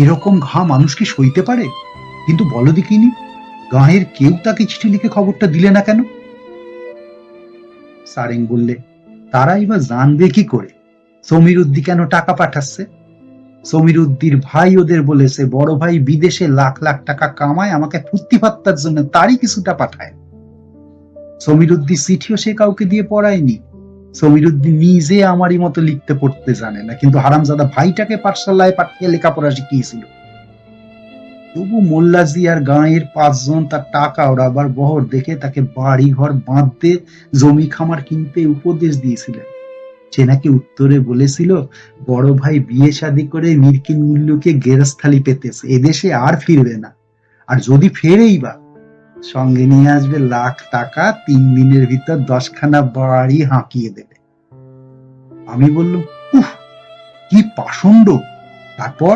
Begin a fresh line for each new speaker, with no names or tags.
এরকম ঘা মানুষ কি সইতে পারে? কিন্তু বলো দেখিনি, গাঁয়ের কেউ তাকে চিঠি লিখে খবরটা দিলে না কেন? সারেং বললে, তারাই বা জানবে কি করে সমীর উদ্দি কেন টাকা পাঠাচ্ছে? সমীর উদ্দির ভাই ওদের বলেছে বড় ভাই বিদেশে লাখ লাখ টাকা কামায়, আমাকে ফুর্তি ফাত্তার জন্য তারই কিছুটা পাঠায়। সমীর উদ্দির চিঠিও সে কাউকে দিয়ে পড়ায়নি। সমীর উদ্দিন নিজে আমারই মতো লিখতে পড়তে জানে না, কিন্তু হারামজাদা ভাইটাকে পাঠশালায় পাঠিয়ে লেখাপড়া শিখিয়েছিল। তবু মোল্লাজি আর গাঁয়ের 5 জন তার টাকা ওড়াবার বহর দেখে তাকে বাড়ি ঘর বাঁধতে, জমি খামার কিনতে উপদেশ দিয়েছিলেন। সে নাকি উত্তরে বলেছিল, বড় ভাই বিয়ে শাদী করে মিরকিন মুল্লুকে গেরস্থালি পেতেছে, এদেশে আর ফিরবে না। আর যদি ফেরেই বা, সঙ্গে নিয়ে আসবে লাখ টাকা, 3 দিনের ভিতর 10খানা বাড়ি হাঁকিয়ে দেবে। আমি বললাম, উফ, কি পাষণ্ড! তারপর